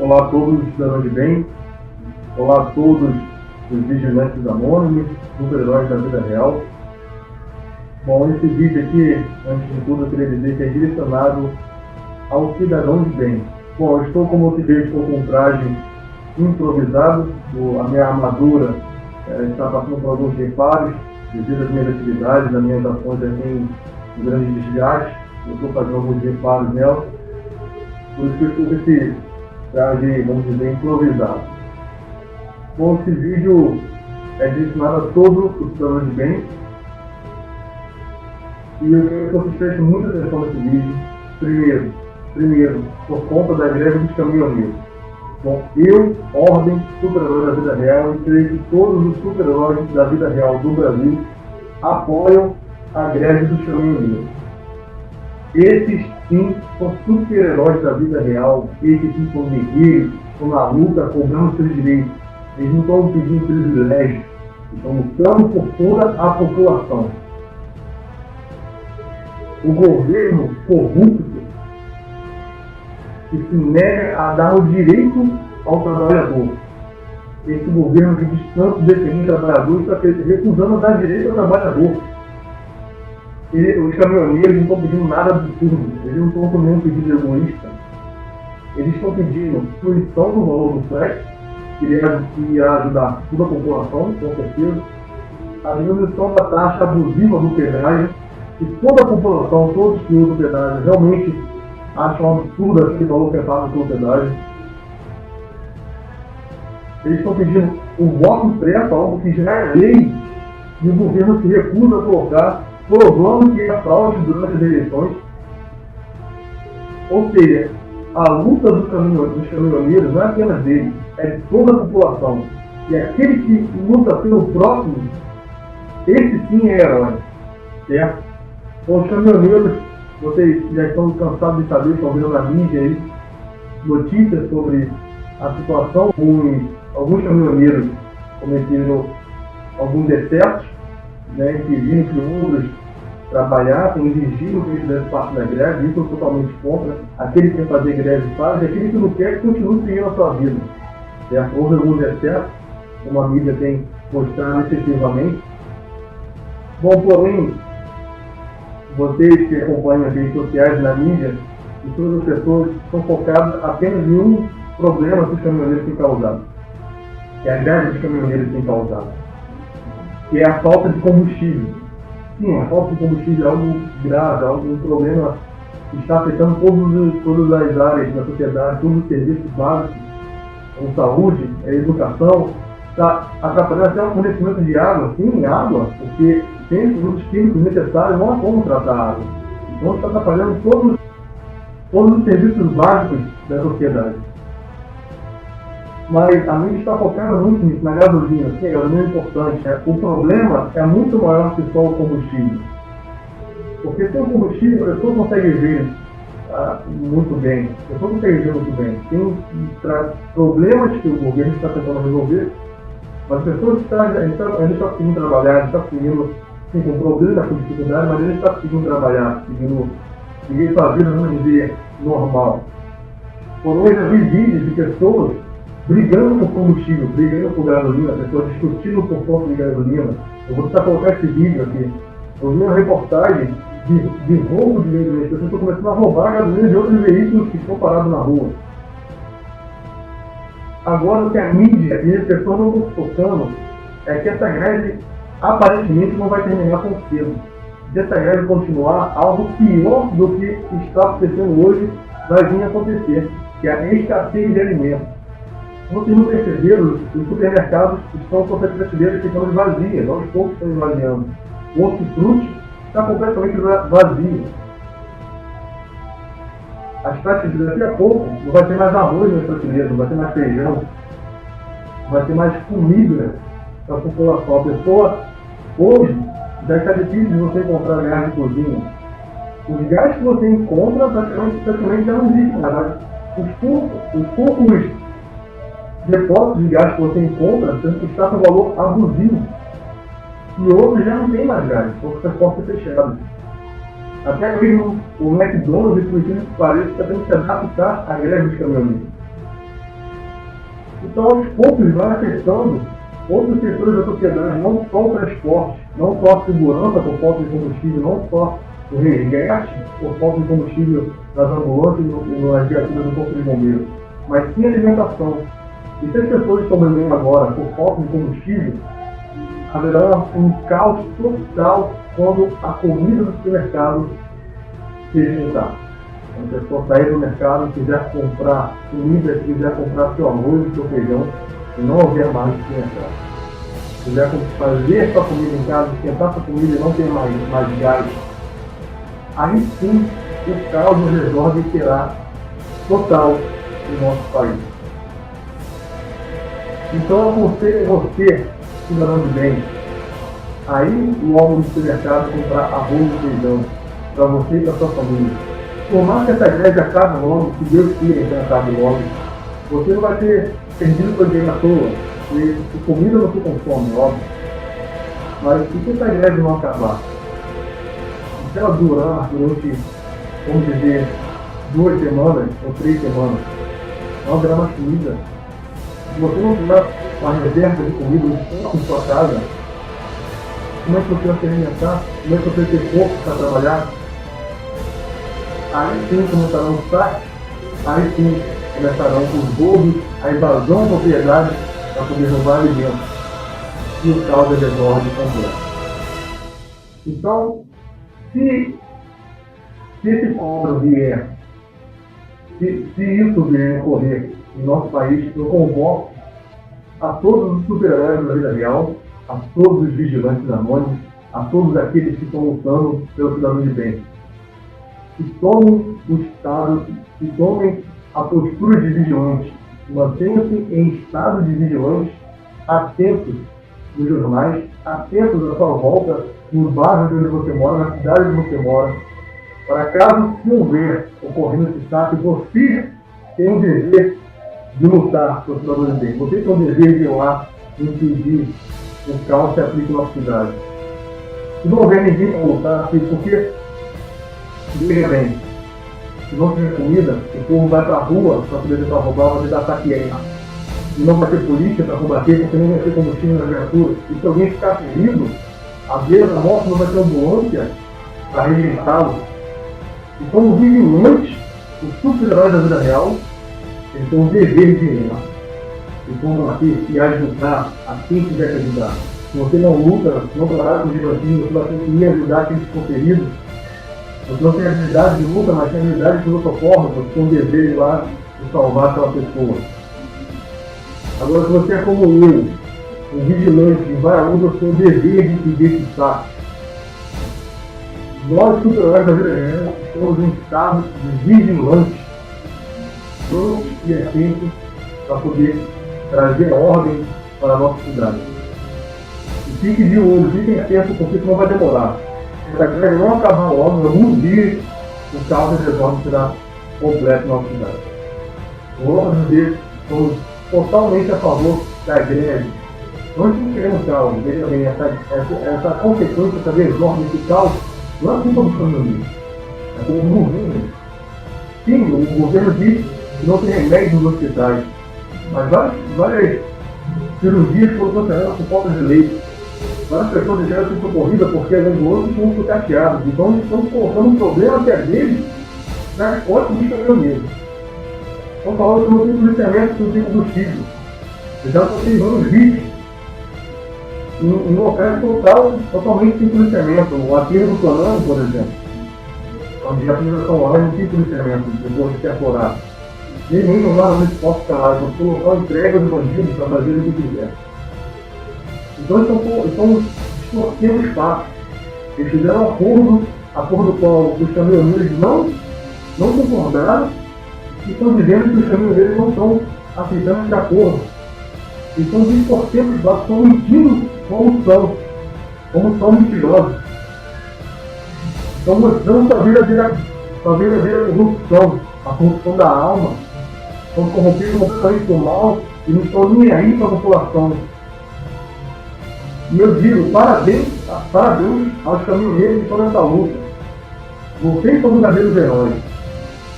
Olá a todos os cidadãos de bem, olá a todos os vigilantes anônimos, super-heróis da vida real. Bom, esse vídeo aqui, antes de tudo, eu queria dizer que é direcionado ao cidadão de bem. Bom, eu estou, como você vê, estou com um traje improvisado, a minha armadura está passando por alguns reparos, devido às minhas atividades, às minhas ações aqui em grande desgaste. Eu estou fazendo alguns reparos nela, por isso que eu estou com esse traje, vamos dizer, improvisado. Bom, esse vídeo é direcionado a todos os cidadãos de bem, e eu quero que vocês prestem muita atenção nesse vídeo. Primeiro, por conta da greve dos caminhoneiros. Bom, eu, Ordem, super-herói da vida real, e creio que todos os super-heróis da vida real do Brasil apoiam a greve dos caminhoneiros. Esses sim são super-heróis da vida real, esses sim são guerreiros, estão na luta, cobrando seus direitos. Eles não estão pedindo privilégios, estão lutando por toda a população. O governo corrupto que se nega a dar o direito ao trabalhador. Esse governo que diz tanto defender o trabalhador está recusando a dar direito ao trabalhador. Os caminhoneiros não estão pedindo nada absurdo, eles não estão com nenhum pedido egoísta. Eles estão pedindo fruição do valor do frete, que irá ajudar toda a população, com certeza. A diminuição da taxa abusiva do pedágio, que toda a população, todos que usam o pedágio, realmente acham absurdo esse valor que é pago pelo pedágio. Eles estão pedindo o voto impresso, algo que já é lei, e o governo se recusa a colocar, provando que é fraude durante as eleições. Ou seja, a luta dos caminhoneiros não é apenas deles, é de toda a população. E aquele que luta pelo próximo, esse sim é herói. Certo? Os caminhoneiros, vocês já estão cansados de saber, estão vendo na mídia aí, notícias sobre a situação com alguns caminhoneiros cometeram alguns decessos, impedindo que outros trabalhassem, exigindo que eles fizessem parte da greve. Isso eu sou totalmente contra. Aquele que quer fazer greve faz, e aquele que não quer, que continue seguindo a sua vida. Certo? Houve alguns decessos, como a mídia tem mostrado excessivamente. Bom, porém, vocês que acompanham as redes sociais na mídia, e todas as pessoas estão focadas apenas em um problema que os caminhoneiros têm causado, que a greve dos caminhoneiros tem causado, que é a falta de combustível. Sim, a falta de combustível é algo grave, um problema que está afetando todas as áreas da sociedade, todos os serviços básicos, como saúde, educação, está atrapalhando até o fornecimento de água. Sim, água, porque tem os produtos químicos necessários, não há como tratar a água. Então está atrapalhando todos os serviços básicos da sociedade. Mas a mídia está focada muito nisso, na gasolina. Sim, a gasolina é importante. O problema é muito maior que só o combustível. Porque sem o combustível, a pessoa consegue ver muito bem. A pessoa consegue ver muito bem. Tem problemas que o governo está tentando resolver, mas as pessoas estão conseguindo trabalhar, estão conseguindo, sim, com problemas, com dificuldade, mas eles estão conseguindo trabalhar, seguir sua vida, vamos dizer, normal. Por hoje eu vi vídeos de pessoas brigando por combustível, brigando por gasolina, pessoas discutindo por conta de gasolina. Eu vou tentar colocar esse vídeo aqui. Eu vi uma reportagem de roubo de gasolina. As pessoas estão começando a roubar a gasolina de outros veículos que estão parados na rua. Agora, o que a mídia e as pessoas não estão focando é que essa greve aparentemente não vai terminar tão cedo. Se essa greve continuar, algo pior do que está acontecendo hoje vai vir a acontecer, que é a escassez de alimentos. Vocês não perceberam, os supermercados estão com as prateleiras ficando vazias, aos poucos estão esvaziando. O hortifruti está completamente vazio. As prateleiras, daqui a pouco, não vai ter mais arroz nas prateleiras, não vai ter mais feijão, não vai ter mais comida para a população. A pessoa, hoje, já está difícil de você encontrar gás de cozinha. Os gás que você encontra praticamente já não existem, mas os poucos depósitos de gás que você encontra está com valor abusivo. E outros já não tem mais gás, porque as portas fechadas. Até mesmo o McDonald's, por incrível que pareça, está tendo que se adaptar à greve dos caminhoneiros. Então, aos poucos, vai afetando outros setores da sociedade, não só o transporte, não só a segurança por falta de combustível, não só o resgate por falta de combustível nas ambulâncias e nas viaturas do Corpo de Bombeiros, mas sim a alimentação. E se as pessoas estão bebendo agora por falta de combustível, haverá um caos total quando a comida do supermercado se juntar. Quando a pessoa sair do mercado, quiser comprar comida, quiser comprar seu arroz, seu feijão, e não houver mais no supermercado. Quiser fazer sua comida em casa, esquentar sua comida e não ter mais gás, aí sim o caos no desordem será total no nosso país. Então eu aconselho você, cidadão de bem, a ir logo no supermercado comprar arroz e feijão para você e para sua família. Por mais que essa greve acabe logo, se Deus queira que acabe logo, você não vai ter perdido seu dinheiro à toa, e comida você consome, óbvio. Mas e se essa greve não acabar? Se ela durar durante, vamos dizer, 2 semanas ou 3 semanas, não haverá mais comida. Se você não tiver uma reserva de comida em sua casa, como é que você vai se alimentar? Como é que você vai ter corpo para trabalhar? Aí sim começarão os saques, aí sim começarão os roubos, a invasão da propriedade para poder roubar alimentos. E o caos é desordem completo. Então, se esse quadro vier, se isso vier a ocorrer em nosso país, eu convoco a todos os super-heróis da vida real, a todos os vigilantes anônimos, a todos aqueles que estão lutando pelo cidadão de bem, que tomem o Estado, que tomem a postura de vigilante, mantenham-se em estado de vigilante, atentos nos jornais, atentos à sua volta, no bairro onde você mora, na cidade onde você mora, para caso se houver ocorrendo esse saque, você tem o dever de lutar pelo cidadão de bem. Você tem o dever de ir lá impedir o caos que aplica na nossa cidade. Se não houver ninguém para lutar, porque, veja bem, se não tiver comida, o povo vai para a rua para poder tentar roubar, vai tentar saquear. E não vai ter polícia para combater, porque não vai ter combustível na viatura. E se alguém ficar ferido, a beira da morte não vai ter ambulância para registrá-lo. Então, os vigilantes, os super-heróis da vida real, eles têm o dever de ir lá. Eles vão combater e ajudar a quem tiver que ajudar. Se você não luta, não trabalha com os gigantinhos, você vai conseguir ajudar quem ficou ferido. Você não tem habilidade de luta, mas tem habilidade de socorro, você tem o dever de ir lá e salvar aquela pessoa. Agora, se você é como eu, um vigilante que vai à luta, você tem o dever de impedir esse saque. Nós, super-heróis da vida real, estamos em estado de vigilante, pronto e atento para poder trazer ordem para a nossa cidade. E fique de olho, fiquem atentos, porque isso não vai demorar. Se a greve não acabar logo, em alguns dias, o caos de desordem será completo na nossa cidade. Vamos dizer, somos totalmente a favor da greve. Nós não queremos caos, veja bem, essa consequência, essa desordem, esse caos, não é culpa dos caminhoneiros, é culpa do governo. Sim, o governo diz que não tem remédio nos hospitais, mas várias cirurgias foram canceladas por falta de leite. Várias pessoas deixaram de ser socorridas porque as ambulâncias estão sucateadas. Então eles estão colocando um problema que é deles nas costas dos caminhoneiros. Estão falando que não tem policiamento, que não tem combustível. Eles já estão queimando os vídeos em locais totalmente sem policiamento. O Aquino do Planão, por exemplo, onde a policiação lá não tem policiamento, depois de ser aflorado. Nem mesmo lá no esporte calado, vão colocar entrega dos bandidos para fazer o que quiser. Então estão distorcendo o espaço. Eles fizeram um acordo com os caminhoneiros não concordaram e estão dizendo que os caminhoneiros não estão aceitando esse acordo. Eles estão distorcendo o espaço, estão mentindo como são mentirosos. Estão mostrando sua verdadeira corrupção, a corrupção da alma. Estão corrompendo completamente do mal e não estão nem aí para a população. E eu digo, parabéns aos caminhoneiros que estão nessa luta. Vocês são verdadeiros heróis.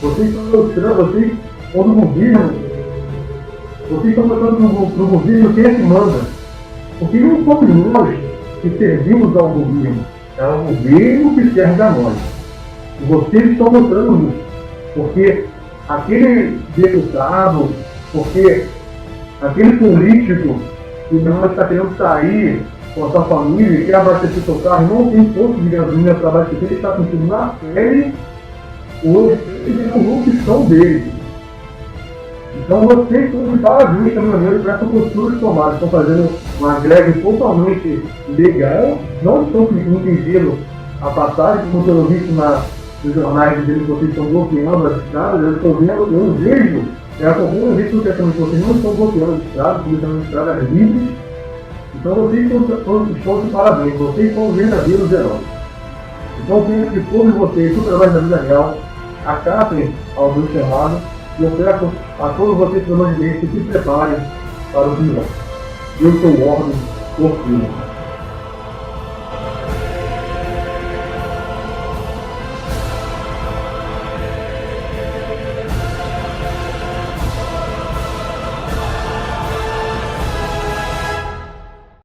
Vocês estão mostrando, vocês, quando o governo Vocês estão lutando para o governo que é que manda. Porque não somos nós que servimos ao governo. É o governo que serve a nós. E vocês estão lutando isso. Porque aquele deputado, porque aquele político que não está querendo sair com a sua família e quer abastecer seu carro, não tem posto de gasolina para abastecer, ele está sentindo na pele a corrupção dele. Então vocês estão de parabéns, caminhoneiros, por essa postura que tomaram. Estão fazendo uma greve totalmente legal, não estão impedindo a passagem, como eu vi nos jornais dizendo que vocês estão bloqueando as estradas. Eu estou vendo, eu vejo, acompanho isso que vocês não estão bloqueando as estradas, estão deixando as estradas livres. Então vocês estão de parabéns, vocês são verdadeiros heróis. Então tenho que todos vocês, através da vida real, acatem ao meu chamado. E eu peço a todos vocês, pelo amor de Deus, que se preparem para o final. Eu sou o órgão, o filho.